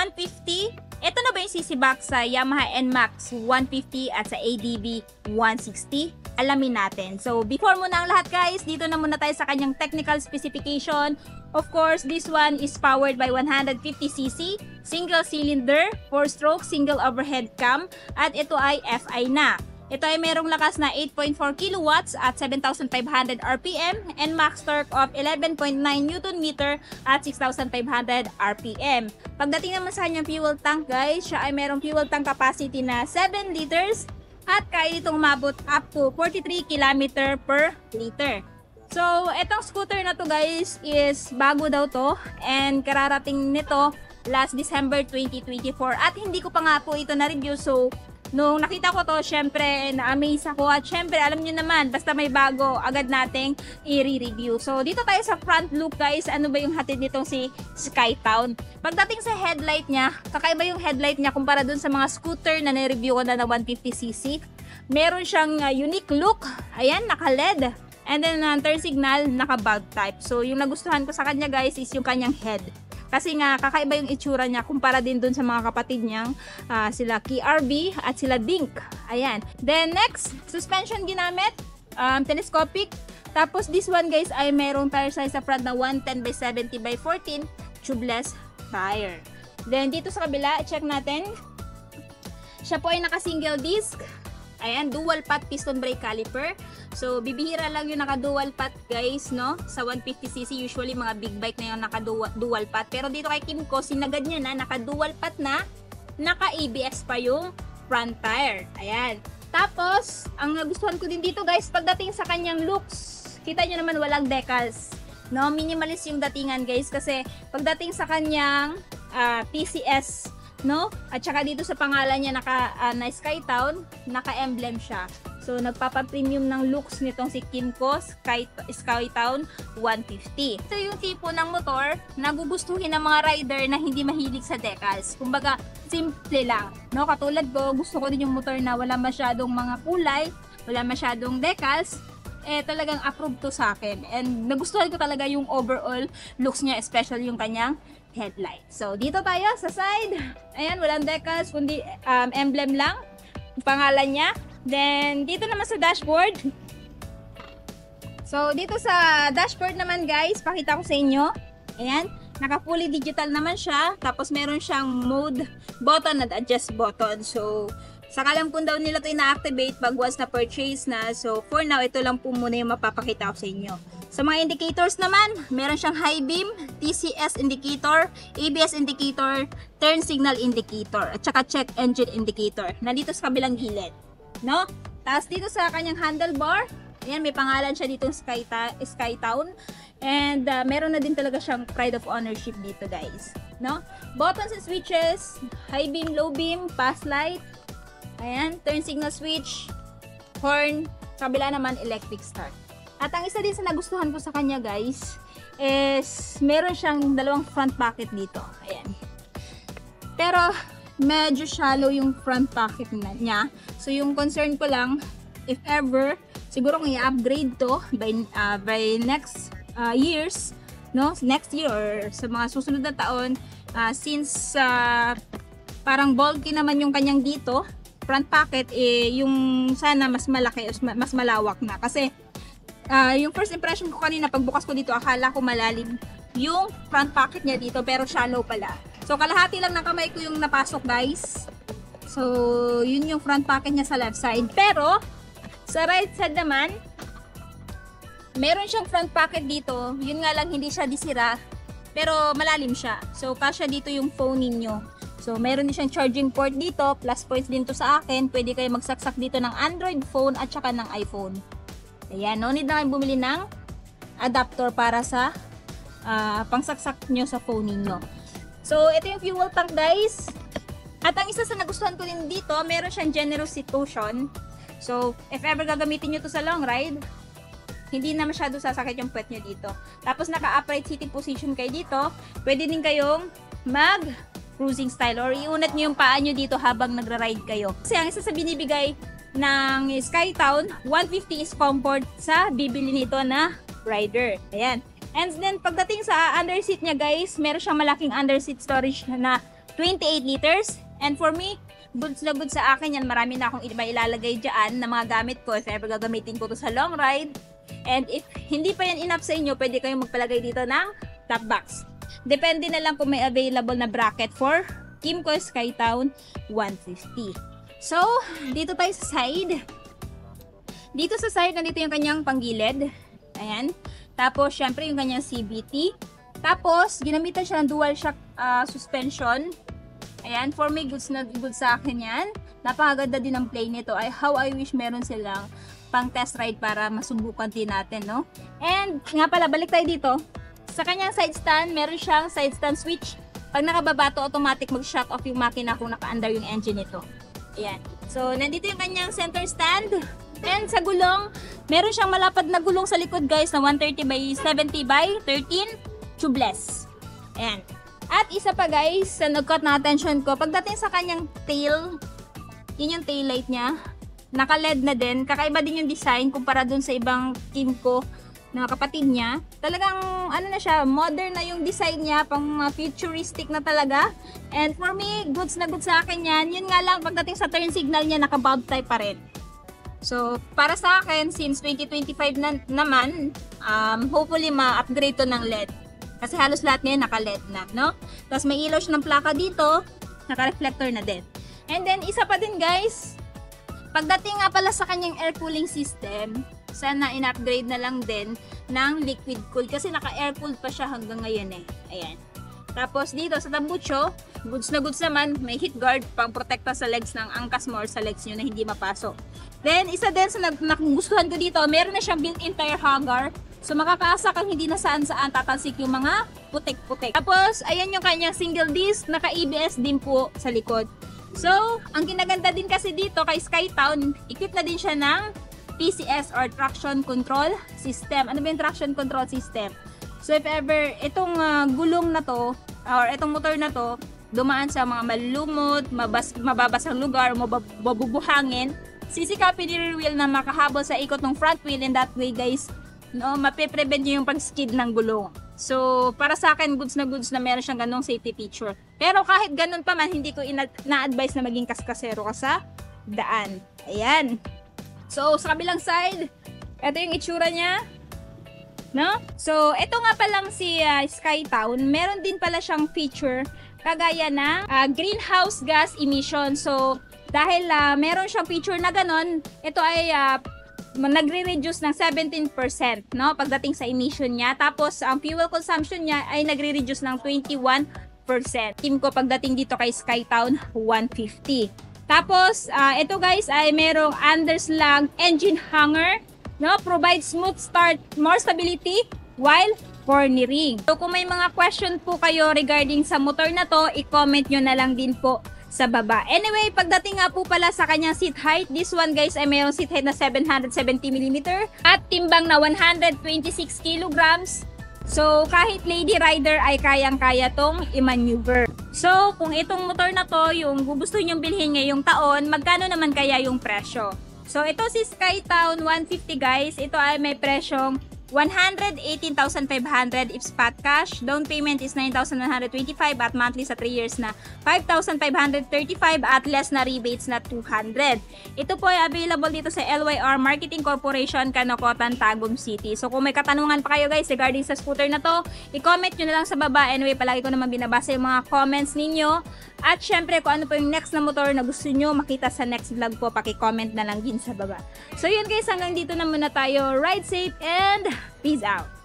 150. Ito na ba yung CC box sa Yamaha NMAX 150 at sa ADV 160? Alamin natin. So, before muna ang lahat guys, dito na muna tayo sa kanyang technical specification. Of course, this one is powered by 150cc, single cylinder, 4-stroke, single overhead cam, at ito ay FI na. Ito ay merong lakas na 8.4 kilowatts at 7,500 RPM and max torque of 11.9 Nm at 6,500 RPM. Pagdating naman sa kanyang fuel tank guys, siya ay merong fuel tank capacity na 7 liters at kaya itong umabot up to 43 km per liter. So, etong scooter na to guys is bago daw to and kararating nito last December 2024 at hindi ko pa nga po ito na-review. So, nung nakita ko to, syempre, na-amaze ako at syempre, alam nyo naman, basta may bago, agad nating i-review. So, dito tayo sa front look guys, ano ba yung hatid nitong si Skytown. Pagdating sa headlight niya, kakaiba yung headlight niya kumpara dun sa mga scooter na na-review ko na 150cc. Meron siyang unique look, ayan, naka-LED. And then, turn signal, naka-bulb type. So, yung nagustuhan ko sa kanya guys is yung kanyang head. Kasi nga, kakaiba yung itsura niya kumpara din dun sa mga kapatid niyang sila KRB at sila Dink. Ayan. Then next, suspension ginamit, telescopic. Tapos this one guys ay merong tire size sa front na 110/70/14 tubeless tire. Then dito sa kabila, check natin. Siya po ay naka-single disc. Ayan, dual path piston brake caliper. So, bibihira lang yung naka-dual path guys, no? Sa 150cc, usually mga big bike na yung naka-dual path. Pero dito kay Kymco, sinagad niya na, naka-dual path na, naka-ABS pa yung front tire. Ayan. Tapos, ang nagustuhan ko din dito guys, pagdating sa kanyang looks, kita nyo naman walang decals. No? Minimalist yung datingan guys, kasi pagdating sa kanyang TCS, no? At saka dito sa pangalan niya na Skytown, naka-emblem siya. So nagpapa-premium ng looks nitong si Kymco Skytown 150. Ito yung tipo ng motor na gugustuhin ng mga rider na hindi mahilig sa decals. Kumbaga, simple lang. No? Katulad ko, gusto ko din yung motor na wala masyadong mga kulay, wala masyadong decals. Talagang approved to sa akin. And nagustuhan ko talaga yung overall looks niya, especially yung kanyang headlight. So, dito tayo sa side. Ayan, walang decals, kundi emblem lang. Pangalan niya. Then, dito naman sa dashboard. So, dito sa dashboard naman guys, pakita ko sa inyo. Ayan, naka-fully digital naman siya. Tapos, meron siyang mode button at adjust button. So, sa kalampun daw nila ito ina-activate pag once na purchase na. So, for now, ito lang po muna yung mapapakita ko sa inyo. Sa mga indicators naman, meron siyang high beam, TCS indicator, ABS indicator, turn signal indicator, at saka check engine indicator. Nandito sa kabilang gilid. No? Tapos dito sa kanyang handlebar, ayan, may pangalan siya dito Skytown. And meron na din talaga siyang pride of ownership dito guys. No? Buttons and switches, high beam, low beam, pass light, ayan, turn signal switch, horn, kabila naman electric start. At ang isa din sa nagustuhan ko sa kanya guys is meron siyang dalawang front pocket dito. Ayan. Pero medyo shallow yung front pocket niya. So yung concern ko lang, if ever, siguro kung i-upgrade to by next years, no? Next year or sa mga susunod na taon, since parang bulky naman yung kanyang dito, front pocket, yung sana mas malaki, mas malawak na. Kasi yung first impression ko kanina, pagbukas ko dito, akala ko malalim yung front pocket niya dito, pero shallow pala. So, kalahati lang ng kamay ko yung napasok, guys. So, yun yung front pocket niya sa left side. Pero, sa right side naman, meron siyang front pocket dito. Yun nga lang, hindi siya disira, pero malalim siya. So, kasya dito yung phone ninyo. So, meron din siyang charging port dito. Plus points din to sa akin. Pwede kayo magsaksak dito ng Android phone at saka ng iPhone. Ayan, no need na kayo bumili ng adapter para sa pangsaksak nyo sa phone ninyo. So, ito yung fuel tank guys. At ang isa sa nagustuhan ko din dito, meron siyang generous seat cushion. So, if ever gagamitin nyo to sa long ride, hindi na masyado sasakit yung puwet nyo dito. Tapos, naka-upright seating position kayo dito. Pwede din kayong mag-cruising style or iunat nyo yung paa nyo dito habang nagra-ride kayo. Kasi ang isa sa binibigay ng Skytown 150 is comfort sa bibili nito na rider. Ayan. And then pagdating sa underseat niya guys, meron siyang malaking underseat storage na 28 liters. And for me, goods na goods sa akin yan. Marami na akong iba ilalagay dyan na mga gamit ko if ever gagamitin ko to sa long ride. And if hindi pa yan enough sa inyo, pwede kayong magpalagay dito ng top box. Depende na lang kung may available na bracket for Kymco Skytown 150. So, dito tayo sa side. Dito sa side, nandito yung kanyang panggilid. Ayan. Tapos, syempre, yung kanyang CVT. Tapos, ginamitan siya ng dual shock suspension. Ayan, for me, goods na goods sa akin yan. Napakaganda din ang play nito. How I wish meron silang pang test ride para masubukan din natin, no? And, nga pala, balik tayo dito. Sa kanyang side stand, meron siyang side stand switch. Pag nakababa to, automatic mag-shock off yung makina kung naka-under yung engine nito. Ayan. So, nandito yung kanyang center stand. And sa gulong, meron siyang malapad na gulong sa likod, guys, na 130 by 70 by 13 tubeless. Ayan. At isa pa, guys, sa nag-cut na attention ko, pagdating sa kanyang tail, yun yung tail light niya, naka-LED na din. Kakaiba din yung design kumpara dun sa ibang Kymco na kapatid niya. Talagang, ano na siya, modern na yung design niya, pang futuristic na talaga. And for me, goods na goods sa akin yan. Yun nga lang, pagdating sa turn signal niya, naka-bulb type pa rin. So, para sa akin, since 2025 na naman, hopefully ma-upgrade to ng LED. Kasi halos lahat ngayon naka-LED na, no? Tapos may ilaw siya ng plaka dito, naka-reflector na din. And then, isa pa din, guys, pagdating nga pala sa kanyang air cooling system, sana in-upgrade na lang din ng liquid cool kasi naka-air cooled pa siya hanggang ngayon eh. Ayan. Tapos dito sa tambucho, goods na goods naman, may heat guard pang protekta sa legs ng angkas mo or sa legs nyo na hindi mapasok. Then, isa din sa nagustuhan ko dito, meron na siyang built-in tire hugger. So, makakaasa kang hindi na saan-saan tatalsik yung mga putik-putik. Tapos, ayan yung kanyang single disc, naka-ABS din po sa likod. So, ang kinaganda din kasi dito kay Skytown, equip na din siya ng TCS or Traction Control System. Ano ba yung Traction Control System? So, if ever itong gulong na to, or itong motor na to, dumaan sa mga malulumot, mababasang lugar, mabubuhangin, sisikapin ni rear wheel na makahabol sa ikot ng front wheel, and that way, guys, no, mape-prevent nyo yung pag-skid ng gulong. So, para sa akin, goods na meron siyang ganong safety feature. Pero kahit ganun pa man, hindi ko na-advise na maging kaskasero ka sa daan. Ayan. So, sa kabilang side, ito yung itsura niya. No? So, ito nga palang si Skytown, meron din pala siyang feature kagaya ng greenhouse gas emission. So, dahil meron siyang feature na ganon, ito ay nagre-reduce ng 17%, no, pagdating sa emission niya. Tapos ang fuel consumption niya ay nagre-reduce ng 21%. Kymco pagdating dito kay Skytown 150. Tapos ito, guys, ay merong underslung engine hanger, no, provide smooth start, more stability while cornering. So kung may mga question po kayo regarding sa motor na to, i-comment nyo na lang din po sa baba. Anyway, pagdating nga po pala sa kanyang seat height, this one, guys, ay mayroong seat height na 770mm at timbang na 126 kilograms. So, kahit lady rider ay kayang-kaya tong i-maneuver. So, kung itong motor na to, yung gusto nyong bilhin ngayong taon, magkano naman kaya yung presyo? So, ito si Skytown 150, guys. Ito ay may presyong 118,500 if spot cash. Down payment is 9,125 at monthly sa 3 years na 5,535 at less na rebates na 200. Ito po ay available dito sa LYR Marketing Corporation, Kanokotan, Tagum City. So kung may katanungan pa kayo, guys, regarding sa scooter na to, i-comment nyo na lang sa baba. Anyway, palagi ko naman binabasa yung mga comments ninyo. At syempre, kung ano po yung next na motor na gusto nyo makita sa next vlog po, paki-comment na lang din sa baba. So yun, guys, hanggang dito na muna tayo. Ride safe and peace out!